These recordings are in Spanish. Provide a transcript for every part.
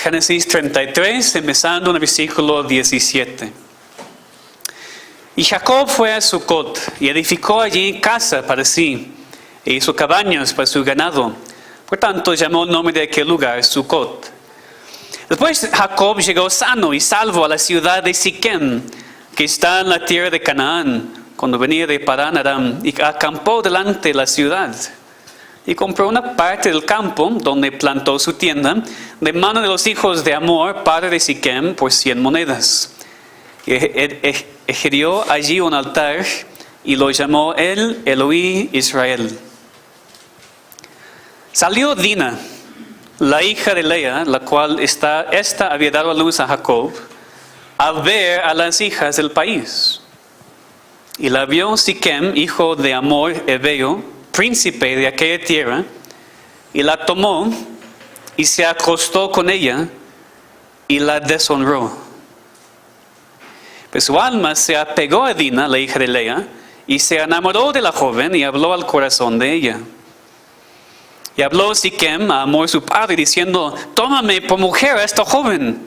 Génesis 33, empezando en el versículo 17. Y Jacob fue a Sucot y edificó allí casa para sí, e hizo cabañas para su ganado. Por tanto, llamó el nombre de aquel lugar Sucot. Después Jacob llegó sano y salvo a la ciudad de Siquem, que está en la tierra de Canaán, cuando venía de Padán Aram, y acampó delante de la ciudad. Y compró una parte del campo donde plantó su tienda de mano de los hijos de Hamor, padre de Siquem, por 100 monedas. Y erigió allí un altar y lo llamó él Elohim Israel. Salió Dina, la hija de Lea, la cual esta había dado a luz a Jacob, a ver a las hijas del país. Y la vio Siquem, hijo de Hamor Ebeo, príncipe de aquella tierra, y la tomó y se acostó con ella y la deshonró. Pues su alma se apegó a Dina, la hija de Lea, y se enamoró de la joven y habló al corazón de ella. Y habló Siquem a Hamor su padre diciendo: tómame por mujer a esta joven.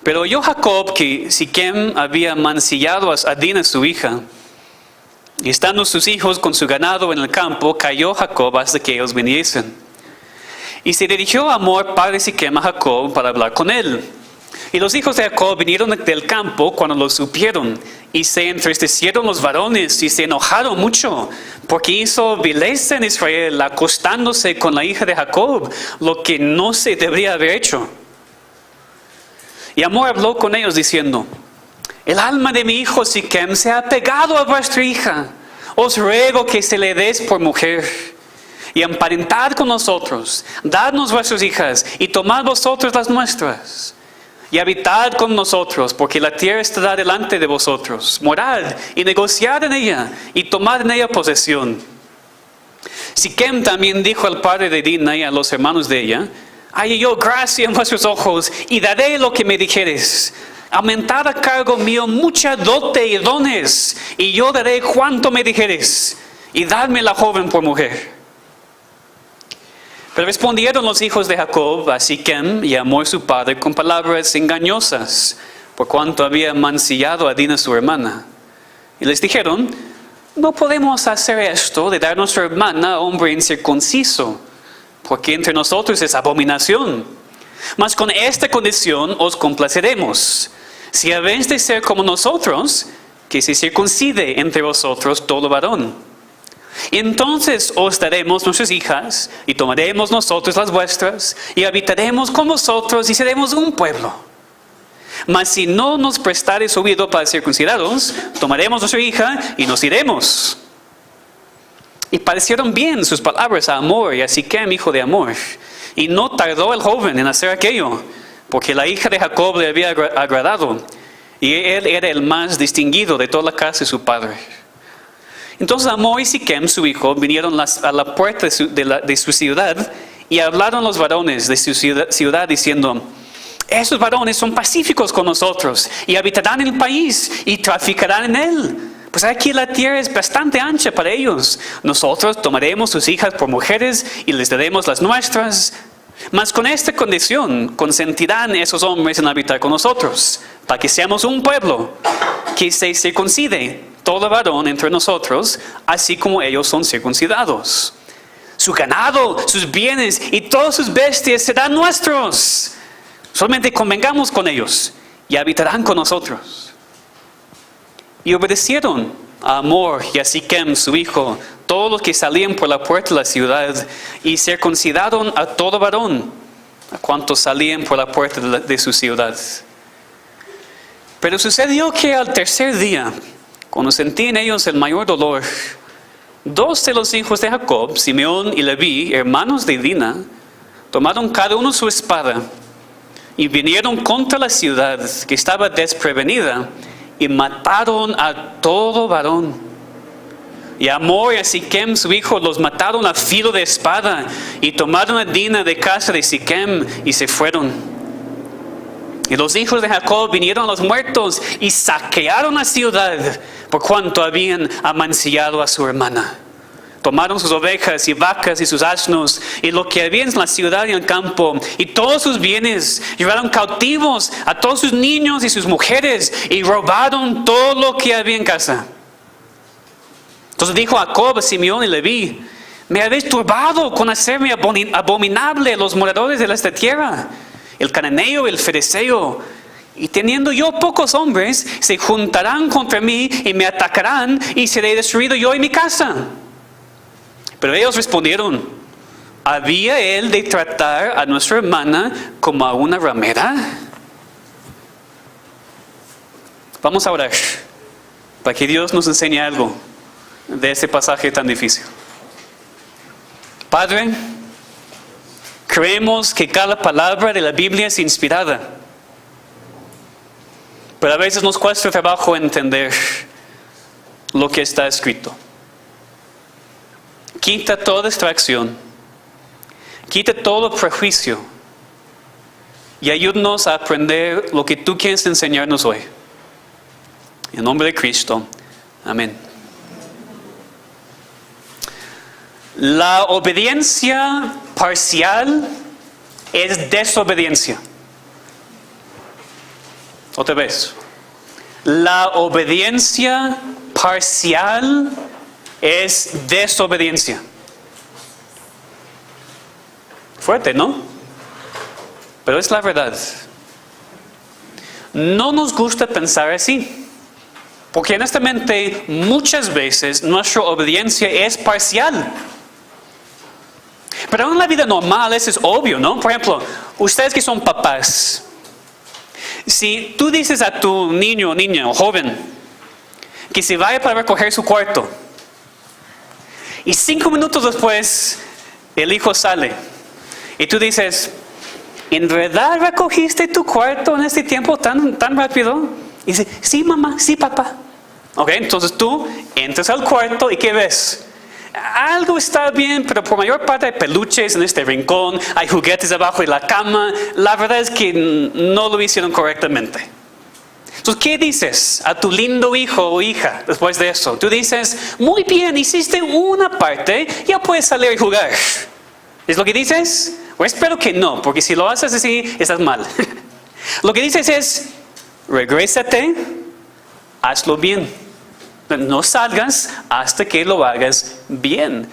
Pero oyó Jacob que Siquem había mancillado a Dina su hija. Y estando sus hijos con su ganado en el campo, cayó Jacob hasta que ellos viniesen. Y se dirigió Hamor, padre de Siquem, a Jacob para hablar con él. Y los hijos de Jacob vinieron del campo cuando lo supieron. Y se entristecieron los varones y se enojaron mucho, porque hizo vileza en Israel, acostándose con la hija de Jacob, lo que no se debería haber hecho. Y Hamor habló con ellos diciendo: el alma de mi hijo Siquem se ha pegado a vuestra hija. Os ruego que se le des por mujer. Y emparentad con nosotros. Dadnos vuestras hijas y tomad vosotros las nuestras. Y habitad con nosotros, porque la tierra estará delante de vosotros. Morad y negociad en ella y tomad en ella posesión. Siquem también dijo al padre de Dina y a los hermanos de ella: hallé yo gracia en vuestros ojos y daré lo que me dijeres. Aumentad a cargo mío mucha dote y dones, y yo daré cuanto me dijeres, y dadme la joven por mujer. Pero respondieron los hijos de Jacob a Siquem y a Hamor su padre con palabras engañosas, por cuanto había mancillado a Dina su hermana. Y les dijeron: no podemos hacer esto de dar nuestra hermana a hombre incircunciso, porque entre nosotros es abominación. Mas con esta condición os complaceremos: si habéis de ser como nosotros, que se circuncide entre vosotros todo varón. Y entonces os daremos nuestras hijas, y tomaremos nosotros las vuestras, y habitaremos con vosotros, y seremos un pueblo. Mas si no nos prestareis oído para circuncidaros, tomaremos nuestra hija, y nos iremos. Y parecieron bien sus palabras a Hamor y a Siquem, hijo de Hamor. Y no tardó el joven en hacer aquello, porque la hija de Jacob le había agradado, y él era el más distinguido de toda la casa de su padre. Entonces Hamor y Siquem, su hijo, vinieron a la puerta de su ciudad, y hablaron los varones de su ciudad diciendo: esos varones son pacíficos con nosotros, y habitarán en el país, y traficarán en él. Pues aquí la tierra es bastante ancha para ellos. Nosotros tomaremos sus hijas por mujeres y les daremos las nuestras. Mas con esta condición consentirán esos hombres en habitar con nosotros, para que seamos un pueblo, que se circuncide todo varón entre nosotros, así como ellos son circuncidados. Su ganado, sus bienes y todas sus bestias serán nuestros. Solamente convengamos con ellos y habitarán con nosotros. Y obedecieron a Hamor y a Siquem su hijo, todos los que salían por la puerta de la ciudad, y circuncidaron a todo varón, a cuantos salían por la puerta de su ciudad. Pero sucedió que al tercer día, cuando sentían ellos el mayor dolor, 2 de los hijos de Jacob, Simeón y Leví, hermanos de Dina, tomaron cada uno su espada, y vinieron contra la ciudad que estaba desprevenida, y mataron a todo varón. Y a Hamor y a Siquem su hijo los mataron a filo de espada, y tomaron a Dina de casa de Siquem y se fueron. Y los hijos de Jacob vinieron a los muertos y saquearon la ciudad, por cuanto habían amancillado a su hermana. Tomaron sus ovejas y vacas y sus asnos y lo que había en la ciudad y en el campo y todos sus bienes. Llevaron cautivos a todos sus niños y sus mujeres y robaron todo lo que había en casa. Entonces dijo Jacob a Simeón y Leví: me habéis turbado con hacerme abominable a los moradores de esta tierra, el cananeo y el fereceo. Y teniendo yo pocos hombres, se juntarán contra mí y me atacarán y seré destruido yo y mi casa. Pero ellos respondieron: ¿había él de tratar a nuestra hermana como a una ramera? Vamos a orar para que Dios nos enseñe algo de este pasaje tan difícil. Padre, creemos que cada palabra de la Biblia es inspirada, pero a veces nos cuesta trabajo entender lo que está escrito. Quita toda distracción, quita todo prejuicio y ayúdanos a aprender lo que tú quieres enseñarnos hoy. En nombre de Cristo, amén. La obediencia parcial es desobediencia. Otra vez. La obediencia parcial es desobediencia. Fuerte, ¿no? Pero es la verdad. No nos gusta pensar así, porque honestamente muchas veces nuestra obediencia es parcial. Pero en la vida normal eso es obvio, ¿no? Por ejemplo, ustedes que son papás, si tú dices a tu niño, niña o joven que se vaya para recoger su cuarto y 5 minutos después el hijo sale y tú dices: ¿en verdad recogiste tu cuarto en este tiempo tan rápido? Y dice: sí, mamá, sí, papá. Ok, entonces tú entras al cuarto y ¿qué ves? Algo está bien, pero por mayor parte hay peluches en este rincón, hay juguetes abajo de la cama. La verdad es que no lo hicieron correctamente. Entonces, ¿qué dices a tu lindo hijo o hija después de eso? Tú dices: muy bien, hiciste una parte, ya puedes salir y jugar. ¿Es lo que dices? O espero que no, porque si lo haces así, estás mal. Lo que dices es: regrésate, hazlo bien. No salgas hasta que lo hagas bien.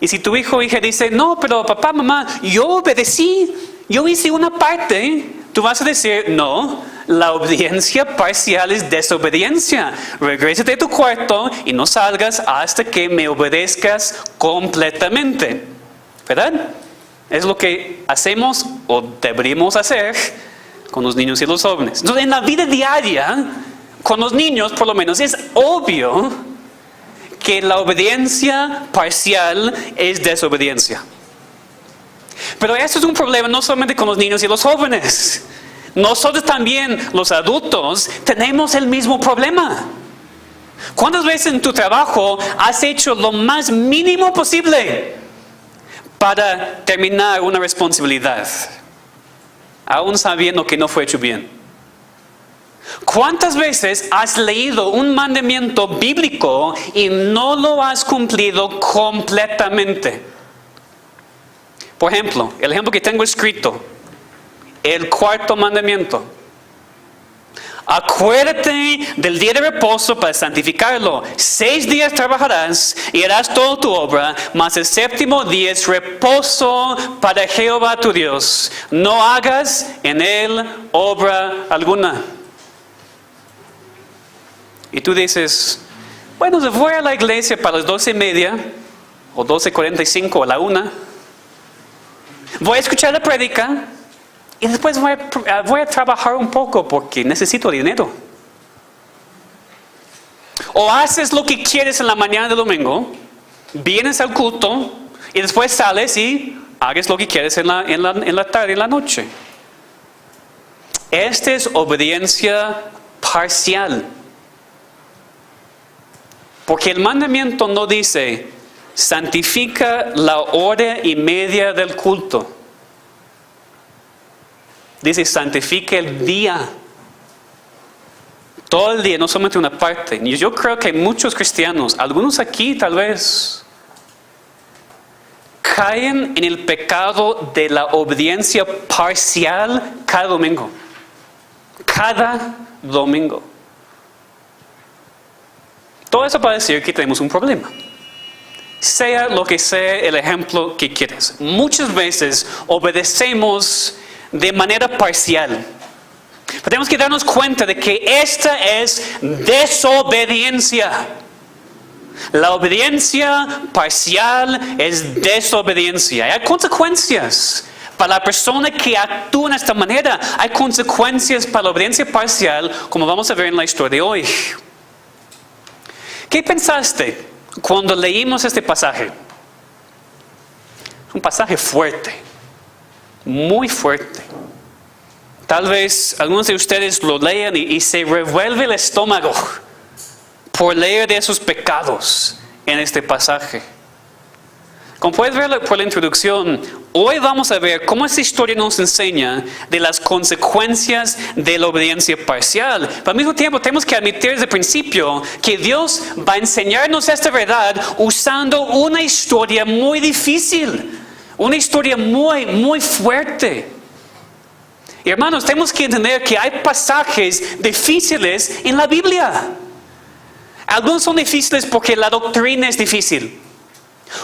Y si tu hijo o hija dice: no, pero papá, mamá, yo obedecí, yo hice una parte, tú vas a decir: no, la obediencia parcial es desobediencia. Regrésate a tu cuarto y no salgas hasta que me obedezcas completamente. ¿Verdad? Es lo que hacemos o deberíamos hacer con los niños y los jóvenes. Entonces, en la vida diaria, con los niños por lo menos, es obvio que la obediencia parcial es desobediencia. Pero eso es un problema no solamente con los niños y los jóvenes. Nosotros también, los adultos, tenemos el mismo problema. ¿Cuántas veces en tu trabajo has hecho lo más mínimo posible para terminar una responsabilidad, aún sabiendo que no fue hecho bien? ¿Cuántas veces has leído un mandamiento bíblico y no lo has cumplido completamente? Por ejemplo, el ejemplo que tengo escrito, el 4º mandamiento: acuérdate del día de reposo para santificarlo. 6 días trabajarás y harás toda tu obra, mas el 7º día es reposo para Jehová tu Dios. No hagas en él obra alguna. Y tú dices: bueno, voy a la iglesia para las 12:30 o 12:45 o la 1. Voy a escuchar la prédica y después voy a trabajar un poco porque necesito dinero. O haces lo que quieres en la mañana del domingo, vienes al culto y después sales y hagas lo que quieres en la tarde, en la noche. Esta es obediencia parcial. Porque el mandamiento no dice: santifica la hora y media del culto. Dice: santifica el día. Todo el día, no solamente una parte. Y yo creo que muchos cristianos, algunos aquí tal vez, caen en el pecado de la obediencia parcial cada domingo. Cada domingo. Todo eso para decir que tenemos un problema. Sea lo que sea el ejemplo que quieres. Muchas veces obedecemos de manera parcial. Pero tenemos que darnos cuenta de que esta es desobediencia. La obediencia parcial es desobediencia. Hay consecuencias para la persona que actúa de esta manera. Hay consecuencias para la obediencia parcial, como vamos a ver en la historia de hoy. ¿Qué pensaste cuando leímos este pasaje? Es un pasaje fuerte, muy fuerte. Tal vez algunos de ustedes lo lean y se revuelve el estómago por leer de esos pecados en este pasaje. Como puedes ver por la introducción, hoy vamos a ver cómo esta historia nos enseña de las consecuencias de la obediencia parcial. Pero al mismo tiempo tenemos que admitir desde el principio que Dios va a enseñarnos esta verdad usando una historia muy difícil, una historia muy, muy fuerte. Y hermanos, tenemos que entender que hay pasajes difíciles en la Biblia. Algunos son difíciles porque la doctrina es difícil.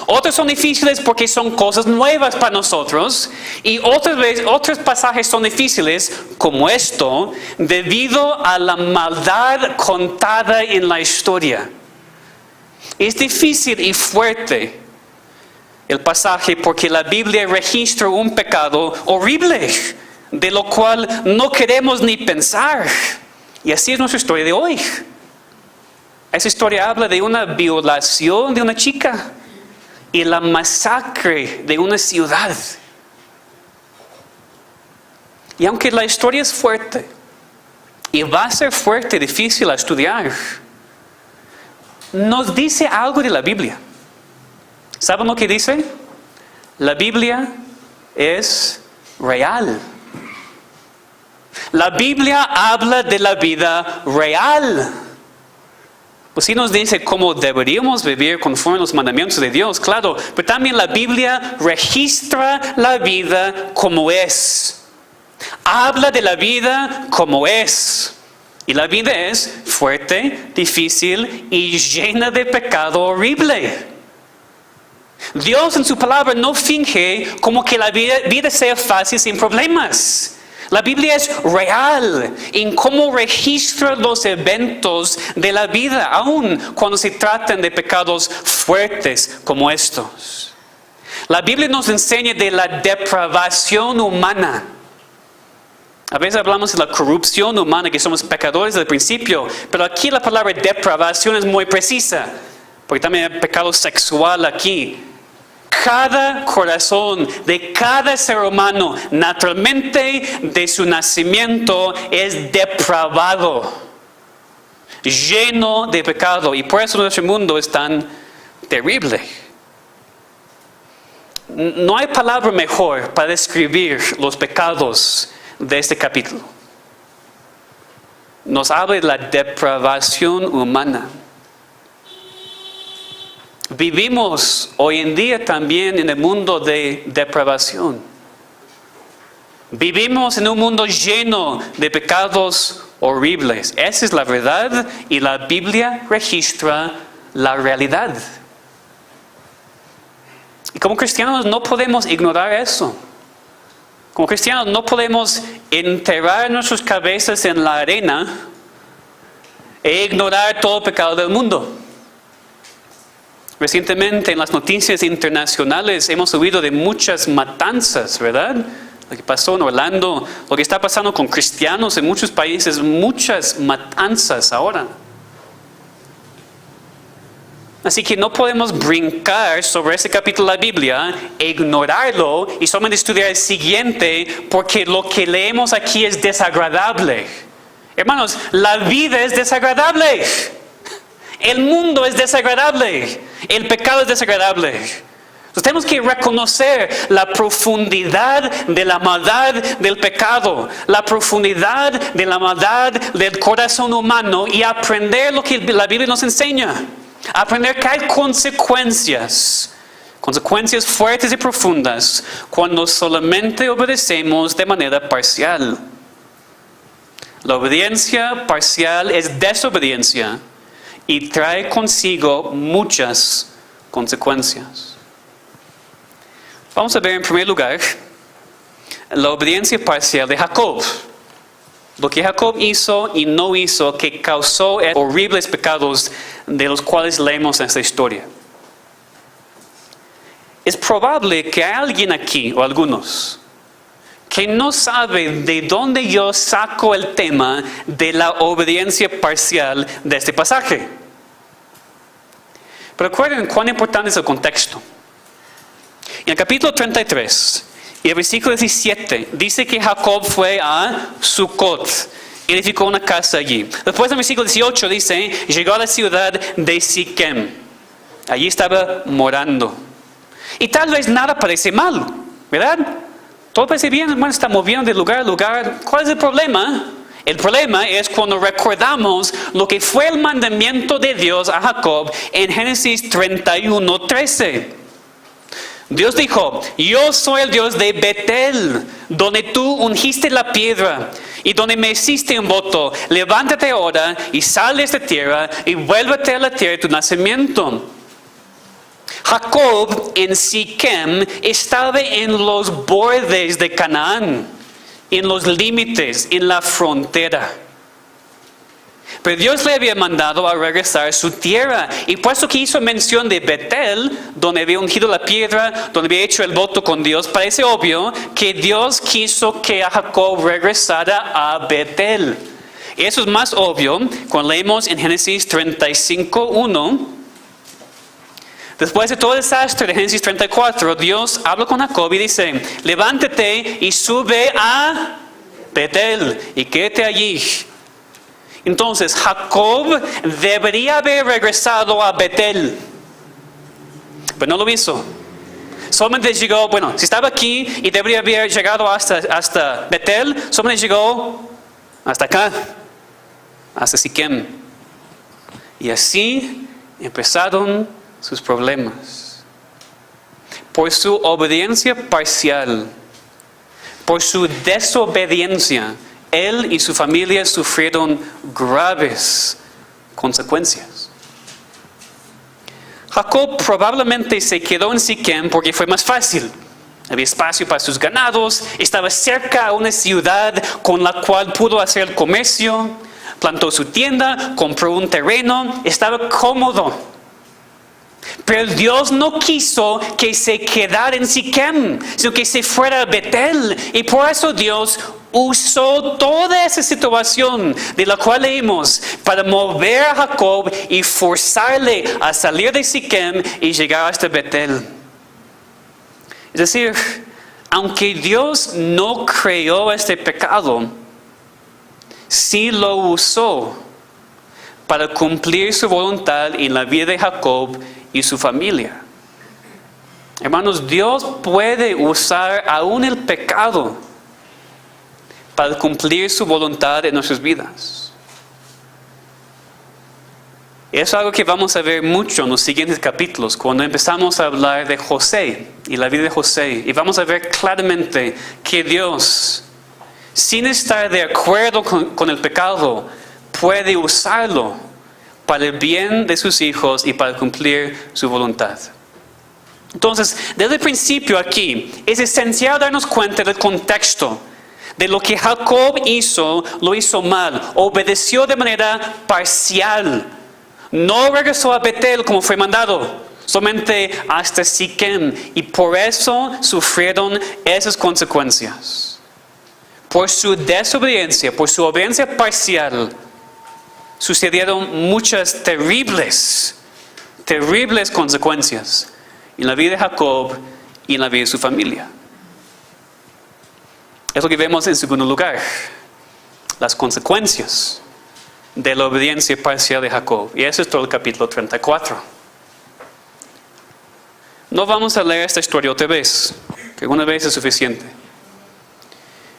Otros son difíciles porque son cosas nuevas para nosotros. Y otros pasajes son difíciles, como esto, debido a la maldad contada en la historia. Es difícil y fuerte el pasaje porque la Biblia registra un pecado horrible, de lo cual no queremos ni pensar. Y así es nuestra historia de hoy. Esa historia habla de una violación de una chica y la masacre de una ciudad. Y aunque la historia es fuerte, y va a ser fuerte y difícil a estudiar, nos dice algo de la Biblia. ¿Saben lo que dice? La Biblia es real. La Biblia habla de la vida real. Pues sí nos dice cómo deberíamos vivir conforme a los mandamientos de Dios, claro. Pero también la Biblia registra la vida como es. Habla de la vida como es. Y la vida es fuerte, difícil y llena de pecado horrible. Dios en su palabra no finge como que la vida sea fácil sin problemas. La Biblia es real en cómo registra los eventos de la vida, aun cuando se tratan de pecados fuertes como estos. La Biblia nos enseña de la depravación humana. A veces hablamos de la corrupción humana, que somos pecadores desde el principio, pero aquí la palabra depravación es muy precisa, porque también hay pecado sexual aquí. Cada corazón de cada ser humano, naturalmente de su nacimiento, es depravado, lleno de pecado. Y por eso nuestro mundo es tan terrible. No hay palabra mejor para describir los pecados de este capítulo. Nos habla de la depravación humana. Vivimos hoy en día también en el mundo de depravación. Vivimos en un mundo lleno de pecados horribles. Esa es la verdad y la Biblia registra la realidad. Y como cristianos no podemos ignorar eso. Como cristianos no podemos enterrar nuestras cabezas en la arena e ignorar todo el pecado del mundo. Recientemente en las noticias internacionales hemos oído de muchas matanzas, ¿verdad? Lo que pasó en Orlando, lo que está pasando con cristianos en muchos países, muchas matanzas ahora. Así que no podemos brincar sobre ese capítulo de la Biblia, ignorarlo y solamente estudiar el siguiente porque lo que leemos aquí es desagradable. Hermanos, la vida es desagradable. El mundo es desagradable. El pecado es desagradable. Entonces tenemos que reconocer la profundidad de la maldad del pecado, la profundidad de la maldad del corazón humano y aprender lo que la Biblia nos enseña. Aprender que hay consecuencias Consecuencias fuertes y profundas cuando solamente obedecemos de manera parcial. La obediencia parcial es desobediencia y trae consigo muchas consecuencias. Vamos a ver en primer lugar la obediencia parcial de Jacob. Lo que Jacob hizo y no hizo que causó horribles pecados de los cuales leemos en esta historia. Es probable que hay alguien aquí, o algunos, que no sabe de dónde yo saco el tema de la obediencia parcial de este pasaje. Pero recuerden cuán importante es el contexto. En el capítulo 33, y el versículo 17, dice que Jacob fue a Sucot, edificó una casa allí. Después en el versículo 18 dice, llegó a la ciudad de Siquem. Allí estaba morando. Y tal vez nada parece mal, ¿verdad? Todo parece bien, hermano, está moviendo de lugar a lugar. ¿Cuál es el problema? El problema es cuando recordamos lo que fue el mandamiento de Dios a Jacob en Génesis 31:13. Dios dijo, yo soy el Dios de Betel, donde tú ungiste la piedra y donde me hiciste un voto. Levántate ahora y sal de esta tierra y vuélvete a la tierra de tu nacimiento. Jacob en Siquem estaba en los bordes de Canaán, en los límites, en la frontera. Pero Dios le había mandado a regresar a su tierra. Y puesto que hizo mención de Betel, donde había ungido la piedra, donde había hecho el voto con Dios, parece obvio que Dios quiso que a Jacob regresara a Betel. Y eso es más obvio cuando leemos en Génesis 35:1. Después de todo el desastre de Génesis 34, Dios habla con Jacob y dice, levántate y sube a Betel y quédate allí. Entonces Jacob debería haber regresado a Betel, pero no lo hizo. Solamente llegó, si estaba aquí y debería haber llegado hasta Betel, solamente llegó hasta acá, hasta Siquem. Y así empezaron sus problemas. Por su obediencia parcial, por su desobediencia, él y su familia sufrieron graves consecuencias. Jacob probablemente se quedó en Siquem porque fue más fácil. Había espacio para sus ganados, estaba cerca a una ciudad con la cual pudo hacer el comercio, plantó su tienda, compró un terreno, estaba cómodo. Pero Dios no quiso que se quedara en Siquem, sino que se fuera a Betel. Y por eso Dios usó toda esa situación de la cual leímos para mover a Jacob y forzarle a salir de Siquem y llegar hasta Betel. Es decir, aunque Dios no creó este pecado, sí lo usó para cumplir su voluntad en la vida de Jacob y su familia. Hermanos, Dios puede usar aún el pecado para cumplir su voluntad en nuestras vidas. Es algo que vamos a ver mucho en los siguientes capítulos, cuando empezamos a hablar de José y la vida de José. Y vamos a ver claramente que Dios, sin estar de acuerdo con el pecado, puede usarlo para el bien de sus hijos y para cumplir su voluntad. Entonces, desde el principio aquí, es esencial darnos cuenta del contexto, de lo que Jacob hizo, lo hizo mal, obedeció de manera parcial, no regresó a Betel como fue mandado, solamente hasta Siquem, y por eso sufrieron esas consecuencias. Por su desobediencia, por su obediencia parcial, sucedieron muchas terribles consecuencias en la vida de Jacob y en la vida de su familia. Es lo que vemos en segundo lugar, las consecuencias de la obediencia parcial de Jacob. Y eso es todo el capítulo 34. No vamos a leer esta historia otra vez, que una vez es suficiente.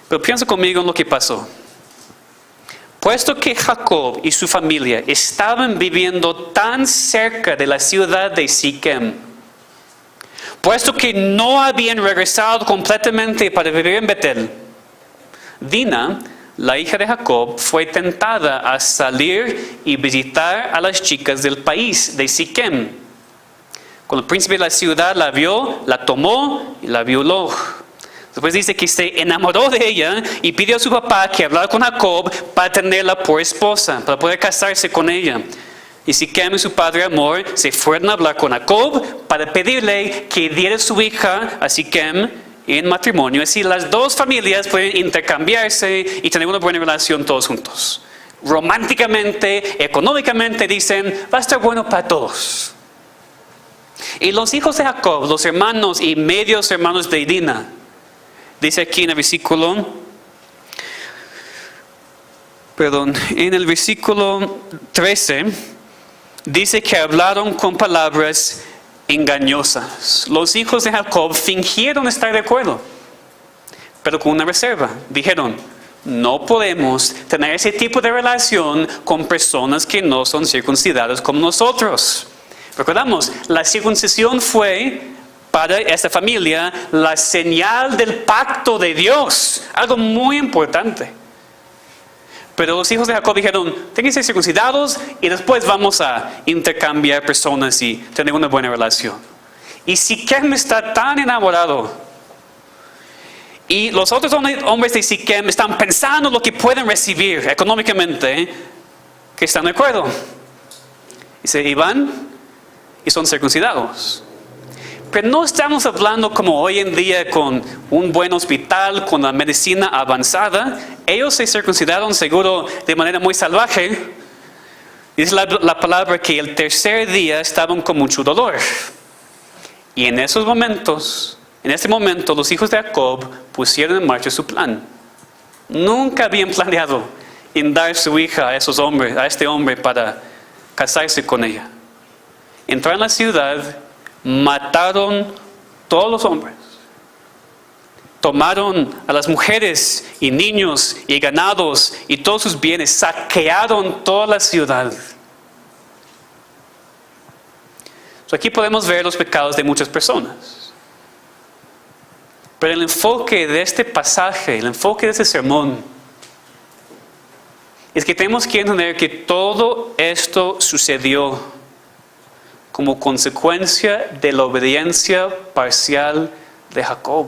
Pero piensa conmigo en lo que pasó. Puesto que Jacob y su familia estaban viviendo tan cerca de la ciudad de Siquem, puesto que no habían regresado completamente para vivir en Betel, Dina, la hija de Jacob, fue tentada a salir y visitar a las chicas del país de Siquem. Cuando el príncipe de la ciudad la vio, la tomó y la violó. Después dice que se enamoró de ella y pidió a su papá que hablara con Jacob para tenerla por esposa, para poder casarse con ella. Y Siquem y su padre Amor se fueron a hablar con Jacob para pedirle que diera su hija a Siquem en matrimonio. Así las dos familias pueden intercambiarse y tener una buena relación todos juntos. Románticamente, económicamente dicen, va a estar bueno para todos. Y los hijos de Jacob, los hermanos y medios hermanos de Dina, dice aquí en el versículo, en el versículo 13, dice que hablaron con palabras engañosas. Los hijos de Jacob fingieron estar de acuerdo, pero con una reserva. Dijeron, no podemos tener ese tipo de relación con personas que no son circuncidadas como nosotros. Recordamos, la circuncisión fue para esta familia la señal del pacto de Dios, algo muy importante. Pero los hijos de Jacob dijeron, tienen que ser circuncidados y después vamos a intercambiar personas y tener una buena relación. Y Siquem está tan enamorado. Y los otros hombres de Siquem están pensando lo que pueden recibir económicamente, que están de acuerdo. Y van y son circuncidados. Pero no estamos hablando como hoy en día con un buen hospital, con la medicina avanzada. Ellos se circuncidaron seguro de manera muy salvaje. Dice la palabra que el tercer día estaban con mucho dolor. Y en este momento, los hijos de Jacob pusieron en marcha su plan. Nunca habían planeado en dar su hija a este hombre para casarse con ella. Entraron a la ciudad, mataron todos los hombres, tomaron a las mujeres y niños y ganados y todos sus bienes, saquearon toda la ciudad. Aquí podemos ver los pecados de muchas personas. Pero el enfoque de este pasaje, el enfoque de este sermón, es que tenemos que entender que todo esto sucedió como consecuencia de la obediencia parcial de Jacob.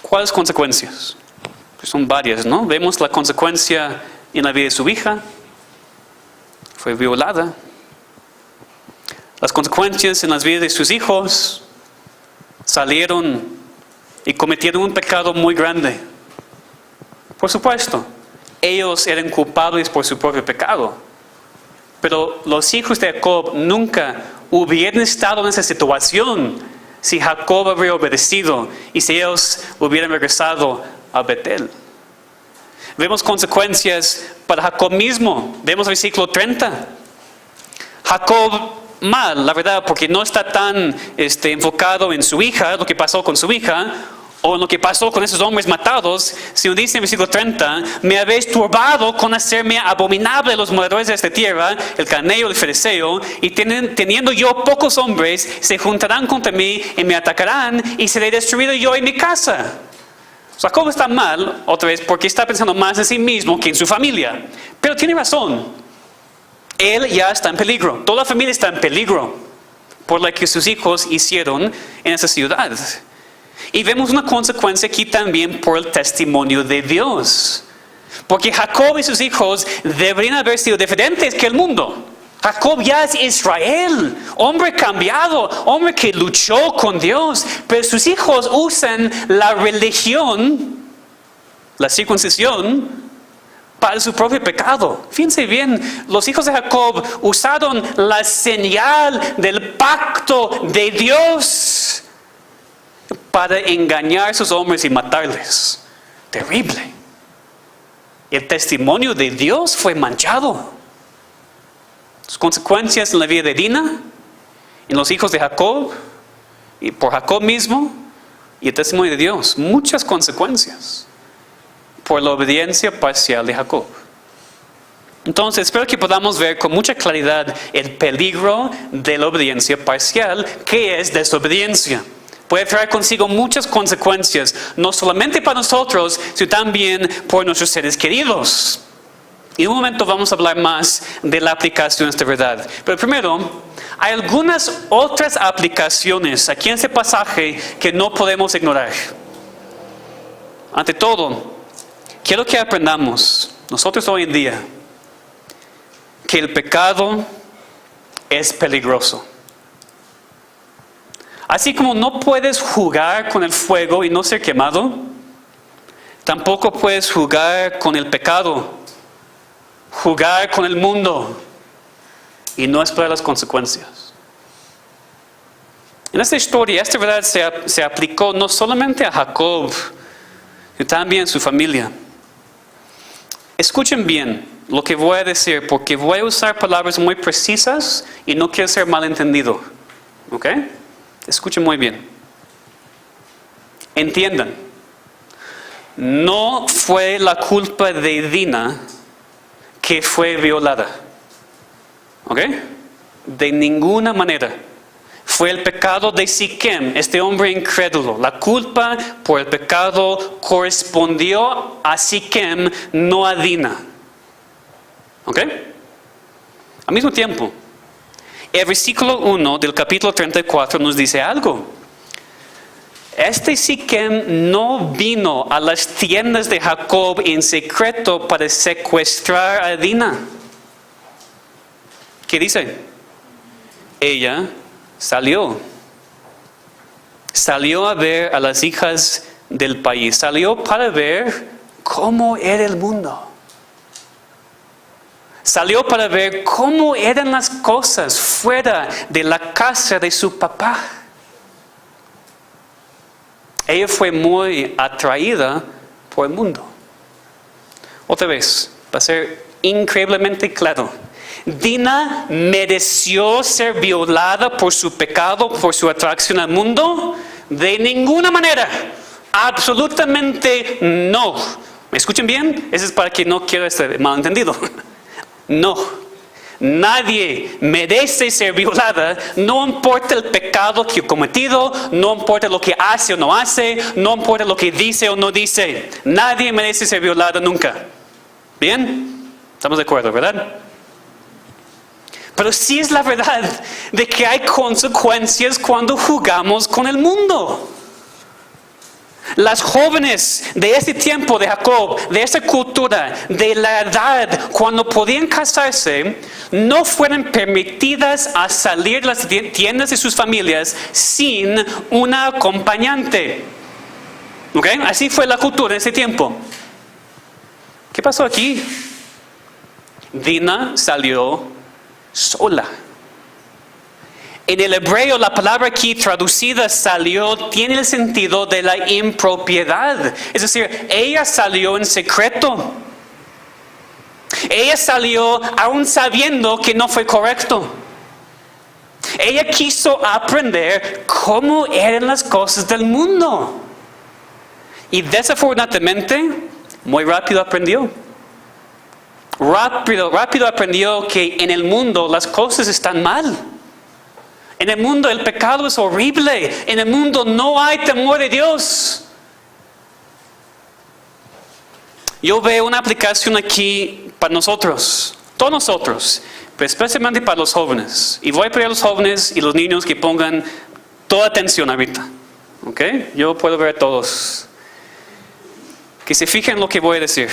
¿Cuáles consecuencias? Pues son varias, ¿no? Vemos la consecuencia en la vida de su hija. Fue violada. Las consecuencias en las vidas de sus hijos. Salieron y cometieron un pecado muy grande. Por supuesto, ellos eran culpables por su propio pecado. Pero los hijos de Jacob nunca hubieran estado en esa situación si Jacob hubiera obedecido y si ellos hubieran regresado a Betel. Vemos consecuencias para Jacob mismo. Vemos el versículo 30. Jacob mal, la verdad, porque no está tan enfocado en su hija, lo que pasó con su hija, o en lo que pasó con esos hombres matados, sino dice en el versículo 30, me habéis turbado con hacerme abominable a los moradores de esta tierra, el caneo, el fereceo, y teniendo yo pocos hombres, se juntarán contra mí y me atacarán, y seré destruido yo en mi casa. Jacob está mal, otra vez, porque está pensando más en sí mismo que en su familia. Pero tiene razón. Él ya está en peligro. Toda la familia está en peligro por lo que sus hijos hicieron en esa ciudad. Y vemos una consecuencia aquí también por el testimonio de Dios. Porque Jacob y sus hijos deberían haber sido diferentes que el mundo. Jacob ya es Israel, hombre cambiado, hombre que luchó con Dios. Pero sus hijos usan la religión, la circuncisión, para su propio pecado. Fíjense bien, los hijos de Jacob usaron la señal del pacto de Dios para engañar a sus hombres y matarles. Terrible. El testimonio de Dios fue manchado. Las consecuencias en la vida de Dina, en los hijos de Jacob, y por Jacob mismo, y el testimonio de Dios. Muchas consecuencias por la obediencia parcial de Jacob. Entonces, espero que podamos ver con mucha claridad el peligro de la obediencia parcial, que es desobediencia. Puede traer consigo muchas consecuencias, no solamente para nosotros, sino también por nuestros seres queridos. Y en un momento vamos a hablar más de la aplicación de esta verdad. Pero primero, hay algunas otras aplicaciones aquí en este pasaje que no podemos ignorar. Ante todo, quiero que aprendamos, nosotros hoy en día, que el pecado es peligroso. Así como no puedes jugar con el fuego y no ser quemado, tampoco puedes jugar con el pecado, jugar con el mundo y no esperar las consecuencias. En esta historia, esta verdad se aplicó no solamente a Jacob, sino también a su familia. Escuchen bien lo que voy a decir, porque voy a usar palabras muy precisas y no quiero ser malentendido. ¿Ok? Escuchen muy bien. Entiendan. No fue la culpa de Dina que fue violada. ¿Ok? De ninguna manera. Fue el pecado de Siquem, este hombre incrédulo. La culpa por el pecado correspondió a Siquem, no a Dina. ¿Ok? Al mismo tiempo, el versículo 1 del capítulo 34 nos dice algo. Este Siquem no vino a las tiendas de Jacob en secreto para secuestrar a Dina. ¿Qué dice? Ella salió a ver a las hijas del país. Salió para ver cómo era el mundo. Salió para ver cómo eran las cosas fuera de la casa de su papá. Ella fue muy atraída por el mundo. Otra vez, para ser increíblemente claro, ¿Dina mereció ser violada por su pecado, por su atracción al mundo? De ninguna manera. Absolutamente no. ¿Me escuchan bien? Eso es para que no quiera ser malentendido. No. Nadie merece ser violada, no importa el pecado que ha cometido, no importa lo que hace o no hace, no importa lo que dice o no dice. Nadie merece ser violada nunca. ¿Bien? Estamos de acuerdo, ¿verdad? Pero sí es la verdad de que hay consecuencias cuando jugamos con el mundo. Las jóvenes de ese tiempo de Jacob, de esa cultura, de la edad, cuando podían casarse, no fueron permitidas a salir de las tiendas de sus familias sin una acompañante. ¿Ok? Así fue la cultura en ese tiempo. ¿Qué pasó aquí? Dina salió sola. En el hebreo, la palabra aquí traducida salió tiene el sentido de la impropiedad. Es decir, ella salió en secreto. Ella salió aún sabiendo que no fue correcto. Ella quiso aprender cómo eran las cosas del mundo. Y desafortunadamente, muy rápido aprendió. Rápido aprendió que en el mundo las cosas están mal. En el mundo el pecado es horrible. En el mundo no hay temor de Dios. Yo veo una aplicación aquí para nosotros, todos nosotros, pero especialmente para los jóvenes. Y voy a pedir a los jóvenes y los niños que pongan toda atención ahorita. ¿Ok? Yo puedo ver a todos. Que se fijen en lo que voy a decir.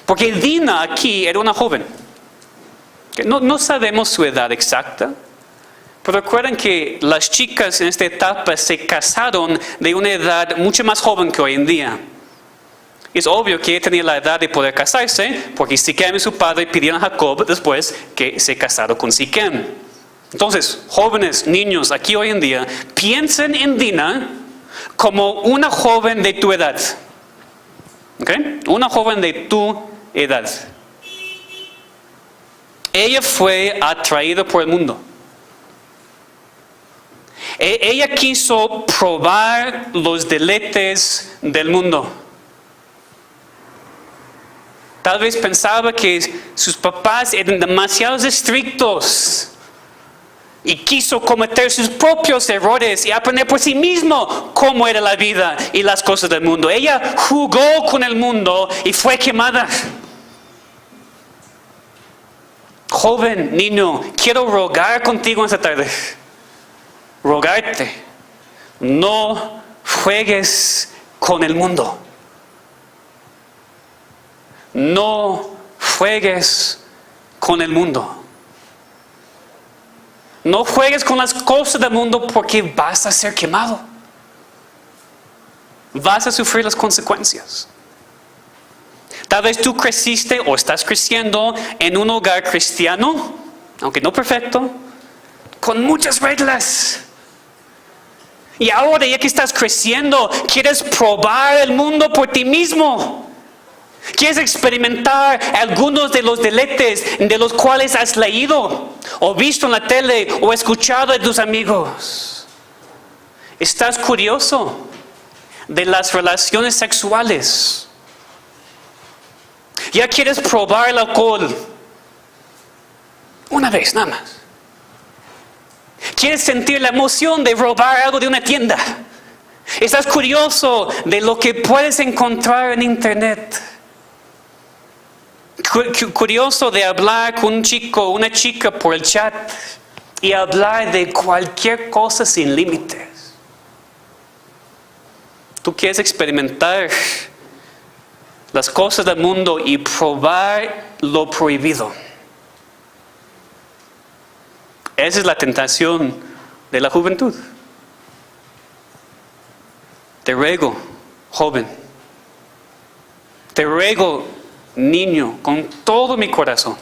Porque Dina aquí era una joven. No sabemos su edad exacta, pero recuerden que las chicas en esta etapa se casaron de una edad mucho más joven que hoy en día. Es obvio que ella tenía la edad de poder casarse, porque Siquem y su padre pidieron a Jacob después que se casara con Siquem. Entonces, jóvenes, niños, aquí hoy en día, piensen en Dina como una joven de tu edad. ¿Ok? Una joven de tu edad. Ella fue atraída por el mundo. Ella quiso probar los deleites del mundo. Tal vez pensaba que sus papás eran demasiado estrictos y quiso cometer sus propios errores y aprender por sí mismo cómo era la vida y las cosas del mundo. Ella jugó con el mundo y fue quemada. Joven, niño, quiero rogar contigo esta tarde. Rogarte. No juegues con el mundo. No juegues con el mundo. No juegues con las cosas del mundo porque vas a ser quemado. Vas a sufrir las consecuencias. Tal vez tú creciste o estás creciendo en un hogar cristiano, aunque no perfecto, con muchas reglas. Y ahora ya que estás creciendo, quieres probar el mundo por ti mismo. Quieres experimentar algunos de los deleites de los cuales has leído, o visto en la tele, o escuchado de tus amigos. ¿Estás curioso de las relaciones sexuales? ¿Ya quieres probar el alcohol? Una vez, nada más. ¿Quieres sentir la emoción de robar algo de una tienda? ¿Estás curioso de lo que puedes encontrar en internet? Curioso de hablar con un chico o una chica por el chat y hablar de cualquier cosa sin límites. Tú quieres experimentar las cosas del mundo y probar lo prohibido. Esa es la tentación de la juventud. Te ruego, joven, te ruego, niño, con todo mi corazón.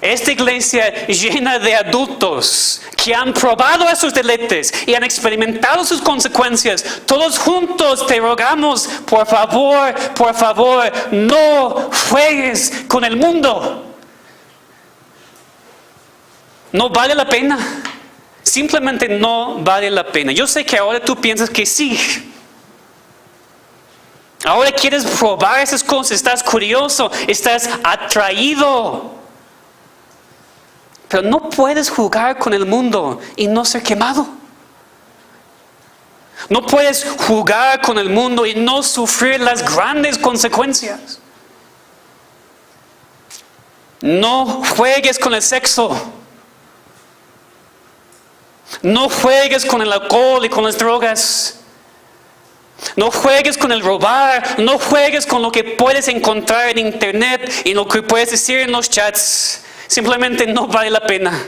Esta iglesia llena de adultos que han probado esos deleites y han experimentado sus consecuencias. Todos juntos te rogamos, por favor, no juegues con el mundo. No vale la pena. Simplemente no vale la pena. Yo sé que ahora tú piensas que sí. Ahora quieres probar esas cosas, estás curioso, estás atraído. Pero no puedes jugar con el mundo y no ser quemado. No puedes jugar con el mundo y no sufrir las grandes consecuencias. No juegues con el sexo. No juegues con el alcohol y con las drogas. No juegues con el robar. No juegues con lo que puedes encontrar en internet y lo que puedes decir en los chats. Simplemente no vale la pena.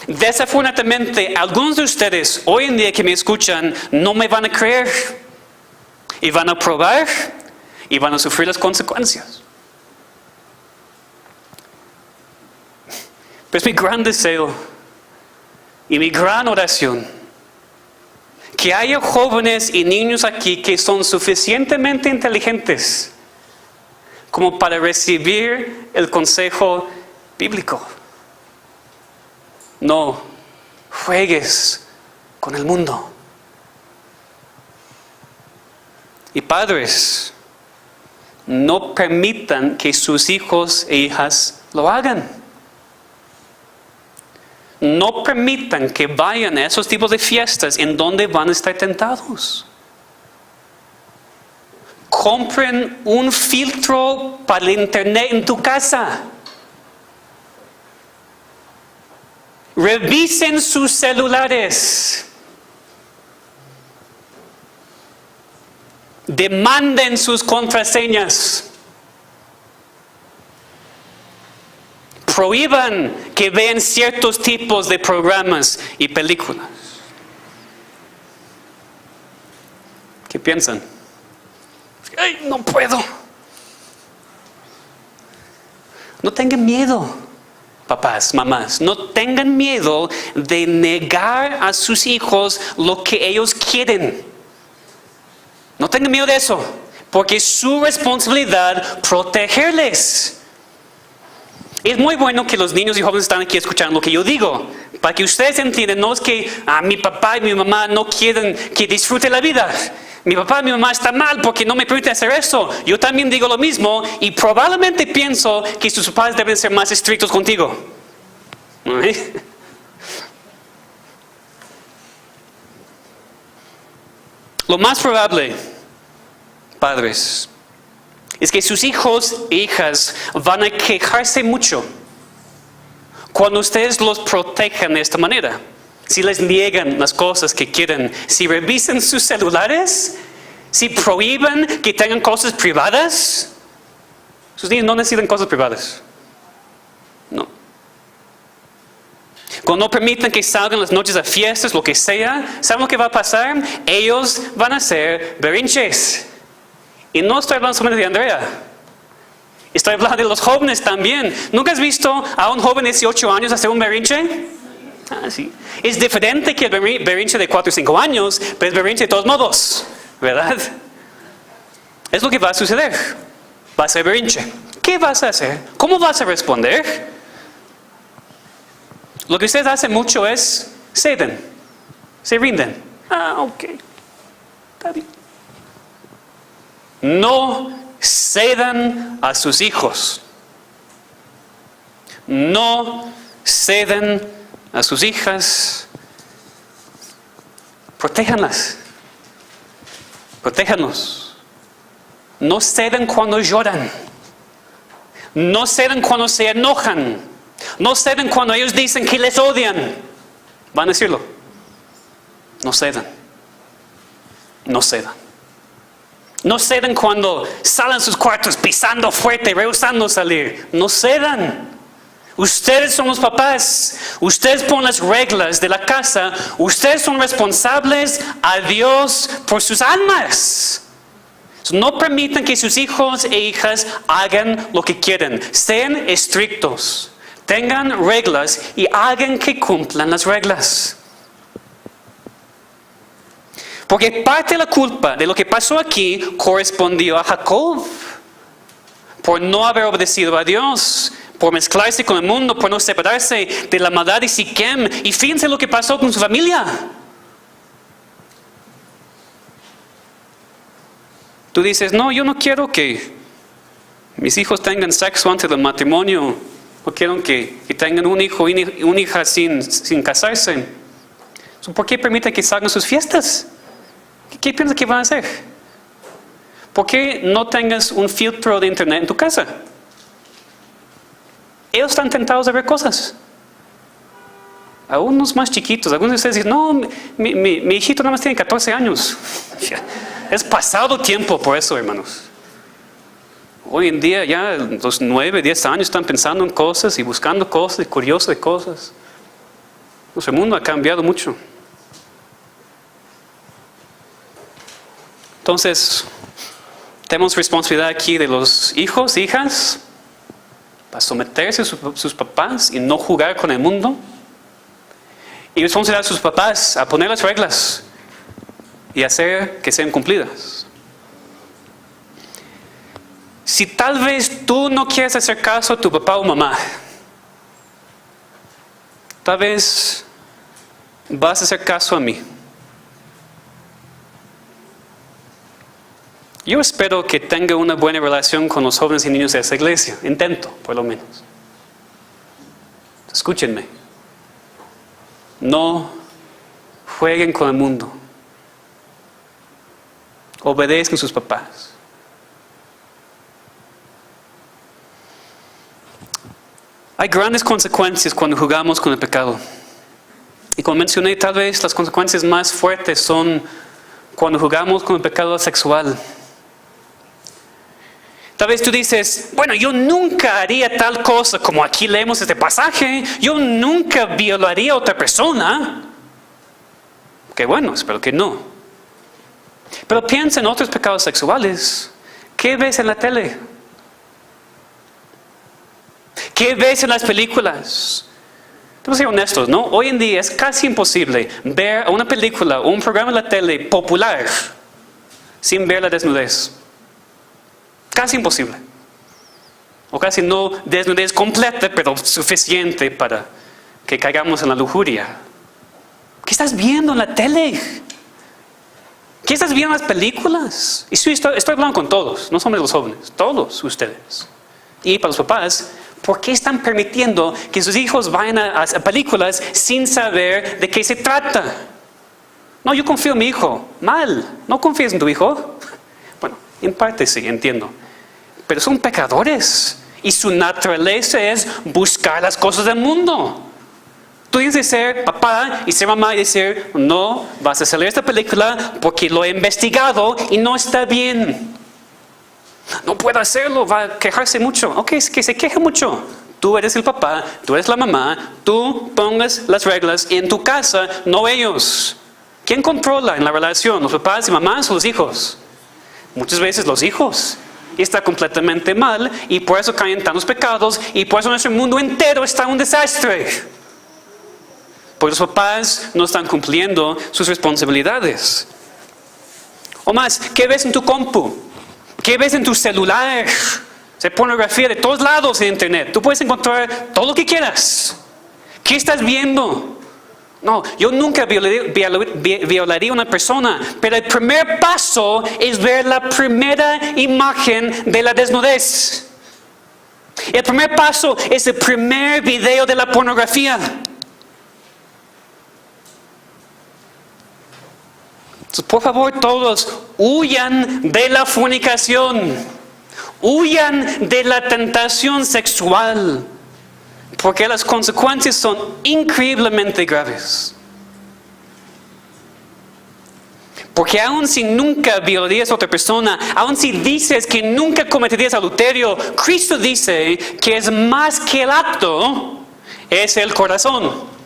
Desafortunadamente, algunos de ustedes hoy en día que me escuchan no me van a creer. Y van a probar y van a sufrir las consecuencias. Pero es mi gran deseo y mi gran oración que haya jóvenes y niños aquí que son suficientemente inteligentes como para recibir el consejo bíblico. No juegues con el mundo. Y padres, no permitan que sus hijos e hijas lo hagan. No permitan que vayan a esos tipos de fiestas en donde van a estar tentados. Compren un filtro para el internet en tu casa. Revisen sus celulares. Demanden sus contraseñas. Prohíban que vean ciertos tipos de programas y películas. ¿Qué piensan? ¡Ay, no puedo! No tengan miedo, papás, mamás. No tengan miedo de negar a sus hijos lo que ellos quieren. No tengan miedo de eso, porque es su responsabilidad protegerles. Es muy bueno que los niños y jóvenes están aquí escuchando lo que yo digo, para que ustedes entiendan. No es que mi papá y mi mamá no quieren que disfrute la vida. mi papá, mi mamá está mal porque no me permiten hacer eso. Yo también digo lo mismo y probablemente pienso que tus padres deben ser más estrictos contigo. ¿Okay? Lo más probable, padres, es que sus hijos e hijas van a quejarse mucho cuando ustedes los protejan de esta manera. Si les niegan las cosas que quieren, si revisan sus celulares, si prohíben que tengan cosas privadas, sus niños no necesitan cosas privadas. No. Cuando no permitan que salgan las noches a fiestas, lo que sea, ¿saben lo que va a pasar? Ellos van a hacer berrinches. Y no estoy hablando solamente de Andrea. Estoy hablando de los jóvenes también. ¿Nunca has visto a un joven de 18 años hacer un berrinche? Sí. Es diferente que el berrinche de 4 o 5 años, pero es berrinche de todos modos, ¿verdad? Es lo que va a suceder. Va a ser berrinche. ¿Qué vas a hacer? ¿Cómo vas a responder? Lo que ustedes hacen mucho es ceden, se rinden. Ok, está bien. No cedan a sus hijos. No cedan a sus hijas. Protéjanlas. Protéjanlos. No ceden cuando lloran. No ceden cuando se enojan. No ceden cuando ellos dicen que les odian. Van a decirlo. No cedan. No cedan. No cedan cuando salen a sus cuartos pisando fuerte, rehusando salir. No cedan. Ustedes son los papás. Ustedes ponen las reglas de la casa. Ustedes son responsables a Dios por sus almas. No permitan que sus hijos e hijas hagan lo que quieren. Sean estrictos. Tengan reglas y hagan que cumplan las reglas. Porque parte de la culpa de lo que pasó aquí correspondió a Jacob. Por no haber obedecido a Dios, por mezclarse con el mundo, por no separarse de la maldad de Siquem. Y fíjense lo que pasó con su familia. Tú dices, no, yo no quiero que mis hijos tengan sexo antes del matrimonio. No quiero que tengan un hijo y una hija sin casarse. ¿Por qué permite que salgan sus fiestas? ¿Qué piensas que van a hacer? ¿Por qué no tengas un filtro de internet en tu casa? Ellos están tentados a ver cosas. A unos más chiquitos. Algunos de ustedes dicen, no, mi hijito nada más tiene 14 años. Es pasado tiempo por eso, hermanos. Hoy en día ya los 9, 10 años están pensando en cosas y buscando cosas y curiosos de cosas. Nuestro mundo ha cambiado mucho. Entonces, tenemos responsabilidad aquí de los hijos, hijas, para someterse a sus papás y no jugar con el mundo. Y responsabilidad de sus papás a poner las reglas y hacer que sean cumplidas. Si tal vez tú no quieres hacer caso a tu papá o mamá, tal vez vas a hacer caso a mí. Yo espero que tenga una buena relación con los jóvenes y niños de esa iglesia. Intento, por lo menos. Escúchenme. No jueguen con el mundo. Obedezcan a sus papás. Hay grandes consecuencias cuando jugamos con el pecado. Y como mencioné, tal vez las consecuencias más fuertes son cuando jugamos con el pecado sexual. Tal vez tú dices, bueno, yo nunca haría tal cosa como aquí leemos este pasaje. Yo nunca violaría a otra persona. Qué bueno, espero que no. Pero piensa en otros pecados sexuales. ¿Qué ves en la tele? ¿Qué ves en las películas? Tenemos que ser honestos, ¿no? Hoy en día es casi imposible ver una película o un programa en la tele popular sin ver la desnudez. Casi imposible. O casi no desnudez completa, pero suficiente para que caigamos en la lujuria. ¿Qué estás viendo en la tele? ¿Qué estás viendo en las películas? Y sí, estoy hablando con todos, no somos los jóvenes, todos ustedes. Y para los papás, ¿por qué están permitiendo que sus hijos vayan a películas sin saber de qué se trata? No, yo confío en mi hijo. Mal, ¿no confías en tu hijo? Bueno, en parte sí, entiendo. Pero son pecadores y su naturaleza es buscar las cosas del mundo. Tú tienes que ser papá y ser mamá y decir, no, vas a salir de esta película porque lo he investigado y no está bien. No puedo hacerlo, va a quejarse mucho. Ok, es que se queja mucho. Tú eres el papá, tú eres la mamá, tú pongas las reglas en tu casa, no ellos. ¿Quién controla en la relación? ¿Los papás y mamás o los hijos? Muchas veces los hijos. Y está completamente mal y por eso caen tantos pecados y por eso nuestro mundo entero está un desastre. Porque los papás no están cumpliendo sus responsabilidades. O más, ¿qué ves en tu compu? ¿Qué ves en tu celular? Hay pornografía de todos lados en internet. Tú puedes encontrar todo lo que quieras. ¿Qué estás viendo? No, yo nunca violaría a una persona, pero el primer paso es ver la primera imagen de la desnudez. El primer paso es el primer video de la pornografía. Entonces, por favor, todos huyan de la fornicación, huyan de la tentación sexual, porque las consecuencias son increíblemente graves. Porque aun si nunca violarías a otra persona, aun si dices que nunca cometerías adulterio, Cristo dice que es más que el acto, es el corazón.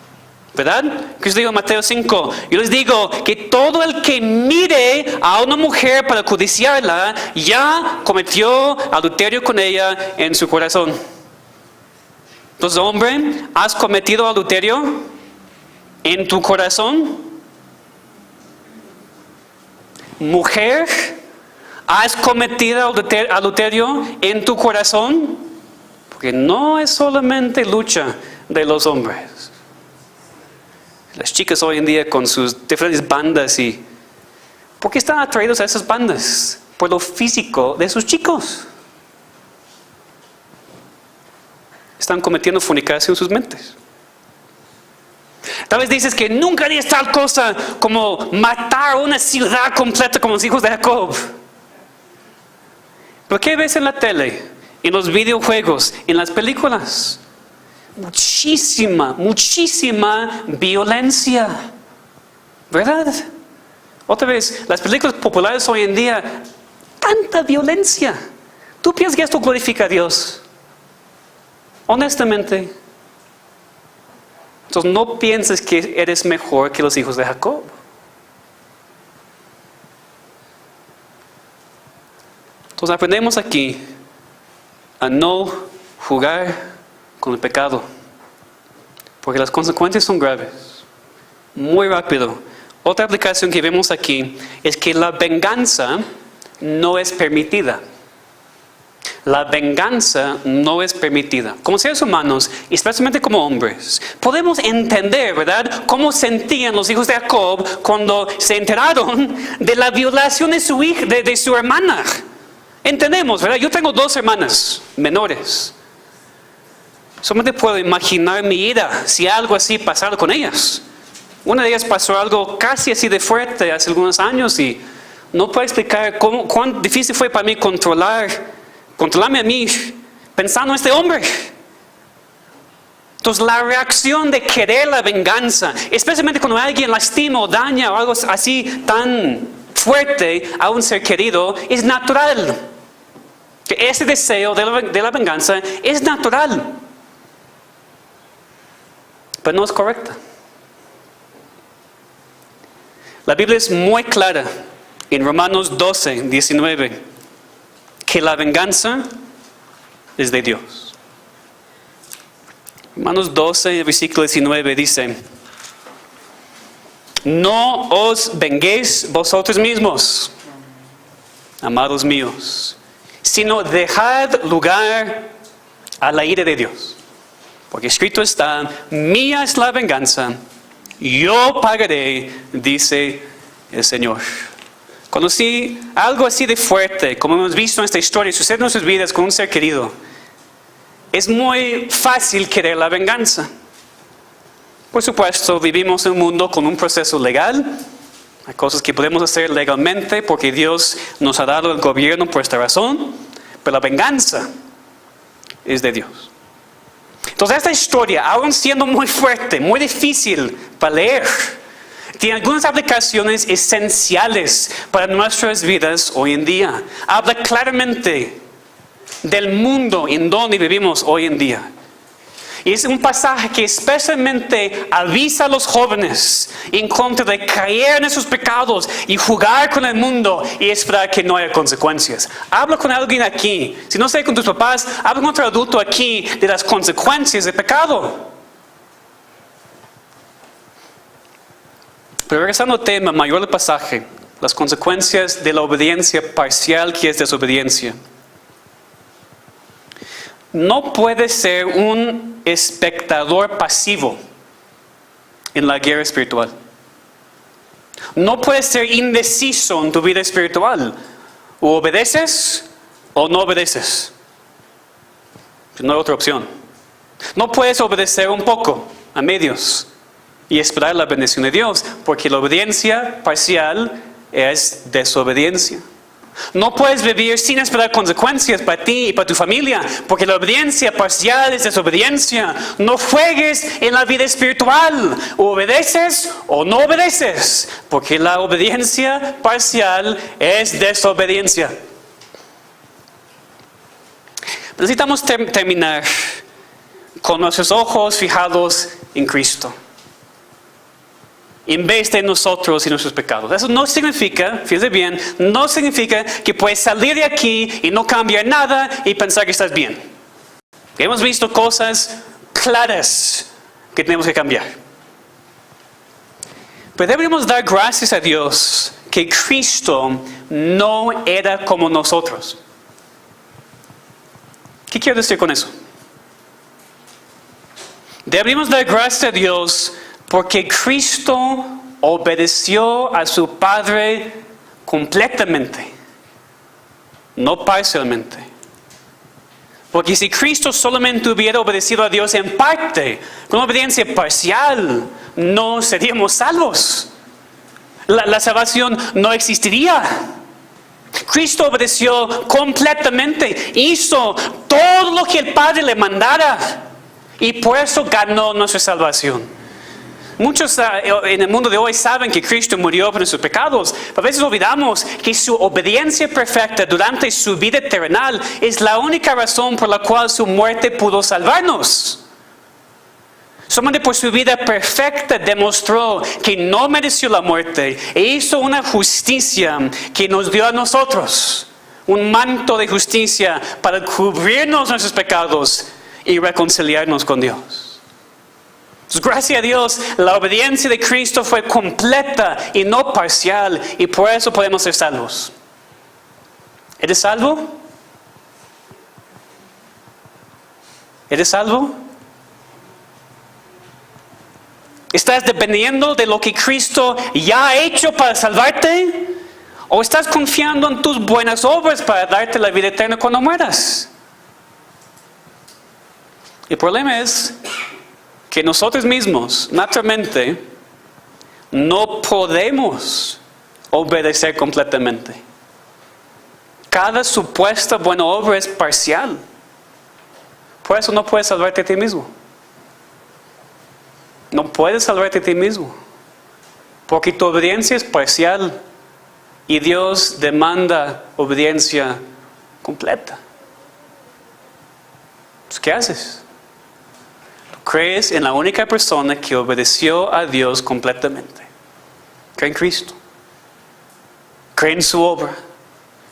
¿Verdad? Cristo dijo en Mateo 5, yo les digo que todo el que mire a una mujer para codiciarla, ya cometió adulterio con ella en su corazón. Entonces, hombre, ¿has cometido adulterio en tu corazón? Mujer, ¿has cometido adulterio en tu corazón? Porque no es solamente lucha de los hombres. Las chicas hoy en día con sus diferentes bandas ¿por qué están atraídos a esas bandas? Por lo físico de sus chicos. Están cometiendo fornicación en sus mentes. Tal vez dices que nunca harías tal cosa como matar una ciudad completa como los hijos de Jacob. ¿Pero qué ves en la tele, en los videojuegos, en las películas? Muchísima violencia, ¿verdad? Otra vez, las películas populares hoy en día, tanta violencia. ¿Tú piensas que esto glorifica a Dios? Honestamente. Entonces no pienses que eres mejor que los hijos de Jacob. Entonces aprendemos aquí a no jugar con el pecado, porque las consecuencias son graves. Muy rápido. Otra aplicación que vemos aquí es que la venganza no es permitida. La venganza no es permitida. Como seres humanos, especialmente como hombres, podemos entender, ¿verdad?, cómo sentían los hijos de Jacob cuando se enteraron de la violación de su hija, de su hermana. Entendemos, ¿verdad? Yo tengo 2 hermanas menores. Solamente puedo imaginar mi ira si algo así pasara con ellas. Una de ellas pasó algo casi así de fuerte hace algunos años y no puedo explicar cuán difícil fue para mí controlarme a mí pensando en este hombre. Entonces la reacción de querer la venganza, especialmente cuando alguien lastima o daña o algo así tan fuerte a un ser querido, es natural. Que ese deseo de la venganza es natural. Pero no es correcta. La Biblia es muy clara en Romanos 12, 19, que la venganza es de Dios. Romanos 12, versículo 19 dice, no os venguéis vosotros mismos, amados míos, sino dejad lugar a la ira de Dios. Porque escrito está, mía es la venganza, yo pagaré, dice el Señor. Cuando sí, algo así de fuerte, como hemos visto en esta historia, sucede en nuestras vidas con un ser querido, es muy fácil querer la venganza. Por supuesto, vivimos en un mundo con un proceso legal. Hay cosas que podemos hacer legalmente porque Dios nos ha dado el gobierno por esta razón. Pero la venganza es de Dios. Entonces esta historia, aún siendo muy fuerte, muy difícil para leer, tiene algunas aplicaciones esenciales para nuestras vidas hoy en día. Habla claramente del mundo en donde vivimos hoy en día. Y es un pasaje que especialmente avisa a los jóvenes en contra de caer en esos pecados y jugar con el mundo y esperar que no haya consecuencias. Habla con alguien aquí. Si no sé con tus papás, habla con otro adulto aquí de las consecuencias del pecado. Pero regresando al tema mayor del pasaje, las consecuencias de la obediencia parcial que es desobediencia. No puedes ser un espectador pasivo en la guerra espiritual. No puedes ser indeciso en tu vida espiritual. O obedeces o no obedeces. No hay otra opción. No puedes obedecer un poco, a medios, y esperar la bendición de Dios, porque la obediencia parcial es desobediencia. No puedes vivir sin esperar consecuencias para ti y para tu familia, porque la obediencia parcial es desobediencia. No juegues en la vida espiritual, o obedeces o no obedeces, porque la obediencia parcial es desobediencia. Necesitamos terminar con nuestros ojos fijados en Cristo, en vez de nosotros y nuestros pecados. Eso no significa, fíjate bien, no significa que puedes salir de aquí y no cambiar nada y pensar que estás bien. Hemos visto cosas claras que tenemos que cambiar. Pero deberíamos dar gracias a Dios que Cristo no era como nosotros. ¿Qué quiero decir con eso? Deberíamos dar gracias a Dios porque Cristo obedeció a su Padre completamente, no parcialmente. Porque si Cristo solamente hubiera obedecido a Dios en parte, con obediencia parcial, no seríamos salvos. La salvación no existiría. Cristo obedeció completamente, hizo todo lo que el Padre le mandara y por eso ganó nuestra salvación. Muchos en el mundo de hoy saben que Cristo murió por nuestros pecados. A veces olvidamos que su obediencia perfecta durante su vida terrenal es la única razón por la cual su muerte pudo salvarnos. Solamente por su vida perfecta demostró que no mereció la muerte e hizo una justicia que nos dio a nosotros. Un manto de justicia para cubrirnos nuestros pecados y reconciliarnos con Dios. Gracias a Dios, la obediencia de Cristo fue completa y no parcial, y por eso podemos ser salvos. ¿Eres salvo? ¿Eres salvo? ¿Estás dependiendo de lo que Cristo ya ha hecho para salvarte? ¿O estás confiando en tus buenas obras para darte la vida eterna cuando mueras? El problema es que nosotros mismos, naturalmente, no podemos obedecer completamente. Cada supuesta buena obra es parcial. Por eso no puedes salvarte a ti mismo. No puedes salvarte a ti mismo. Porque tu obediencia es parcial. Y Dios demanda obediencia completa. Entonces, ¿qué haces? Crees en la única persona que obedeció a Dios completamente. Cree en Cristo. Cree en su obra.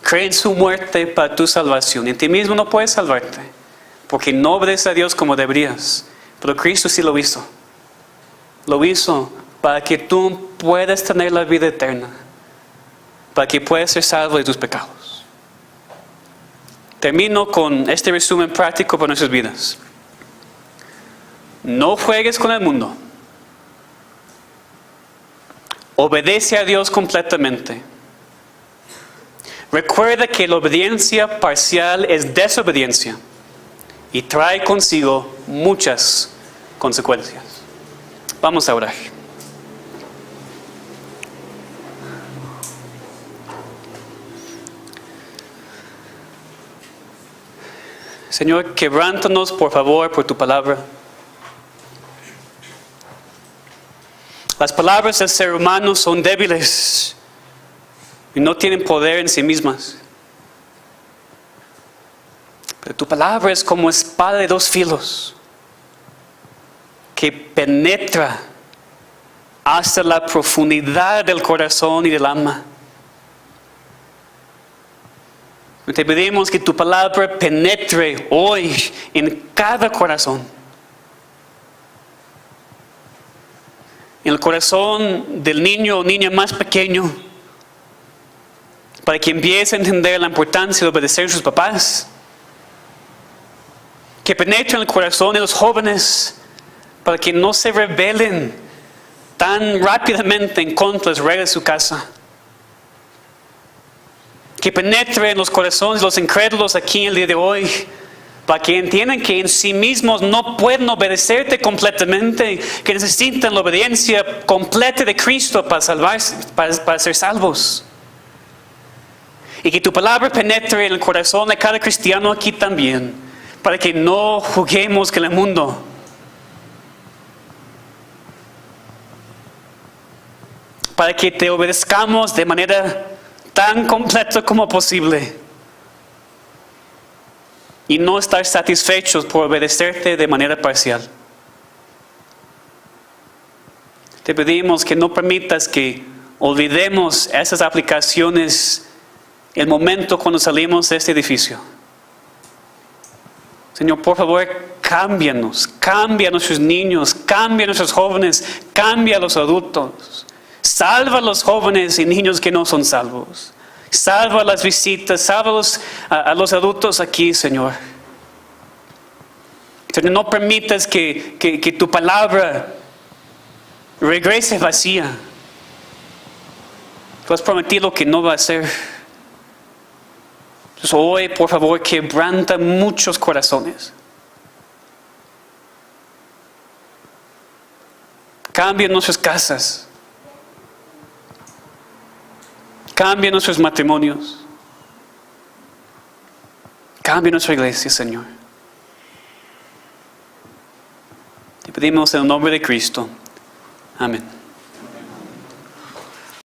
Cree en su muerte para tu salvación. En ti mismo no puedes salvarte, porque no obedeces a Dios como deberías. Pero Cristo sí lo hizo. Lo hizo para que tú puedas tener la vida eterna. Para que puedas ser salvo de tus pecados. Termino con este resumen práctico para nuestras vidas. No juegues con el mundo. Obedece a Dios completamente. Recuerda que la obediencia parcial es desobediencia y trae consigo muchas consecuencias. Vamos a orar. Señor, quebrántanos por favor por tu palabra. Las palabras del ser humano son débiles y no tienen poder en sí mismas. Pero tu palabra es como espada de dos filos que penetra hasta la profundidad del corazón y del alma. Te pedimos que tu palabra penetre hoy en cada corazón. En el corazón del niño o niña más pequeño, para que empiece a entender la importancia de obedecer a sus papás. Que penetre en el corazón de los jóvenes, para que no se rebelen tan rápidamente en contra de las reglas de su casa. Que penetre en los corazones de los incrédulos aquí en el día de hoy, para que entiendan que en sí mismos no pueden obedecerte completamente, que necesitan la obediencia completa de Cristo para salvarse, para ser salvos. Y que tu palabra penetre en el corazón de cada cristiano aquí también, para que no juguemos con el mundo. Para que te obedezcamos de manera tan completa como posible. Y no estar satisfechos por obedecerte de manera parcial. Te pedimos que no permitas que olvidemos esas aplicaciones el momento cuando salimos de este edificio. Señor, por favor, cámbianos, cambia a nuestros niños, cambia a nuestros jóvenes, cambia a los adultos. Salva a los jóvenes y niños que no son salvos. Salva a las visitas, salva a los adultos aquí, Señor. Señor, no permitas que tu palabra regrese vacía. Tú has prometido que no va a ser. Entonces hoy, por favor, quebranta muchos corazones. Cambia nuestras casas. Cambia nuestros matrimonios. Cambia nuestra iglesia, Señor. Te pedimos en el nombre de Cristo. Amén.